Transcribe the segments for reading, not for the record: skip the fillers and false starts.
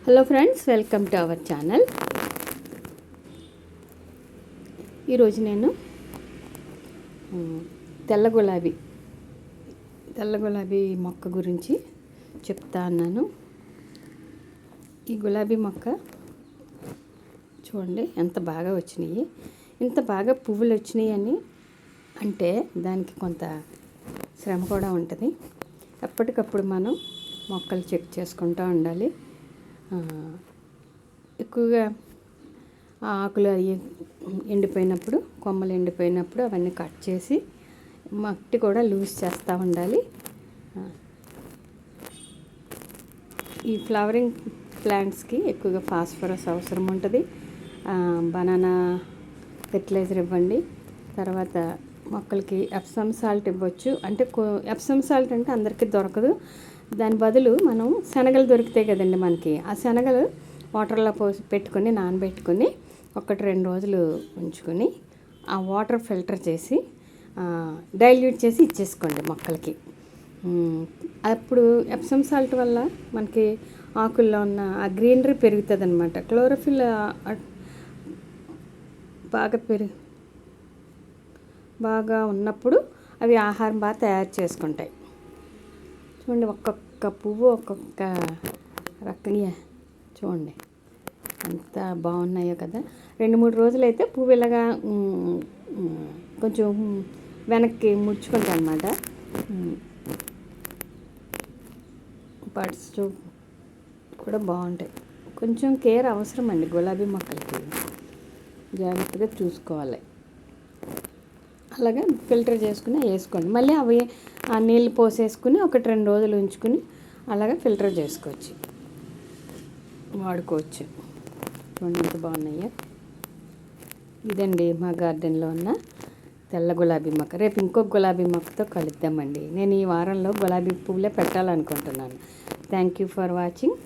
Hello friends, welcome to our channel. ఈరోజు నేను తెల్ల గులాబీ మొక్క గురించి చెప్తా అన్నాను. ఈ గులాబీ మొక్క చూడండి ఎంత బాగా వచ్చినాయి. ఇంత బాగా పువ్వులు వచ్చినాయి అని అంటే దానికి కొంత శ్రమ కూడా ఉంటుంది. ఎప్పటికప్పుడు మనం మొక్కలు చెక్ చేసుకుంటూ ఉండాలి. ఎక్కువగా ఆకులు అవి ఎండిపోయినప్పుడు, కొమ్మలు ఎండిపోయినప్పుడు అవన్నీ కట్ చేసి మట్టి కూడా లూజ్ చేస్తూ ఉండాలి. ఈ ఫ్లవరింగ్ ప్లాంట్స్కి ఎక్కువగా ఫాస్ఫరస్ అవసరం ఉంటుంది. బనానా ఫెర్టిలైజర్ ఇవ్వండి. తర్వాత మొక్కలకి ఎప్సమ్ సాల్ట్ ఇవ్వచ్చు. అంటే ఎప్సమ్ సాల్ట్ అంటే అందరికీ దొరకదు. దాని బదులు మనం శనగలు దొరుకుతాయి కదండి మనకి. ఆ శనగలు వాటర్లో పోసి పెట్టుకొని నానబెట్టుకొని 1-2 రోజులు ఉంచుకొని ఆ వాటర్ ఫిల్టర్ చేసి డైల్యూట్ చేసి ఇచ్చేసుకోండి మొక్కలకి. అప్పుడు ఎప్సమ్ సాల్ట్ వల్ల మనకి ఆకుల్లో ఉన్న ఆ గ్రీనరీ పెరుగుతుంది అనమాట. క్లోరోఫిల్ బాగా ఉన్నప్పుడు అవి ఆహారం బాగా తయారు చేసుకుంటాయి. చూడండి, ఒక్కొక్క పువ్వు ఒక్కొక్క రకంగా చూడండి ఎంత బాగున్నాయో కదా. 2-3 రోజులు అయితే పువ్వు ఇలాగా కొంచెం వెనక్కి ముడుచుకుంటాయి అన్నమాట. బడ్స్ కూడా బాగుంటాయి. కొంచెం కేర్ అవసరం అండి గులాబీ మొక్కలకి. జాగ్రత్తగా చూసుకోవాలి. అలాగే ఫిల్టర్ చేసుకుని వేసుకోండి. మళ్ళీ అవి ఆ నీళ్ళు పోసేసుకుని 1-2 రోజులు ఉంచుకుని అలాగే ఫిల్టర్ చేసుకోవచ్చు, వాడుకోవచ్చు. చూడండి ఎంత బాగున్నాయో. ఇదండి మా గార్డెన్లో ఉన్న తెల్ల గులాబీ మొక్క. రేపు ఇంకొక గులాబీ మొక్కతో కలుద్దామండి. నేను ఈ వారంలో గులాబీ పువ్వులే పెట్టాలనుకుంటున్నాను. Thank you for watching.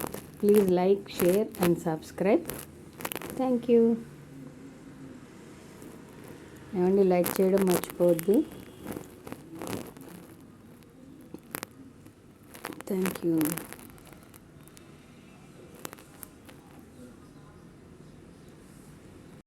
Please like, share and subscribe. Thank you. ఏమండి, లైక్ చేయడం మర్చిపోవద్దు. Thank you.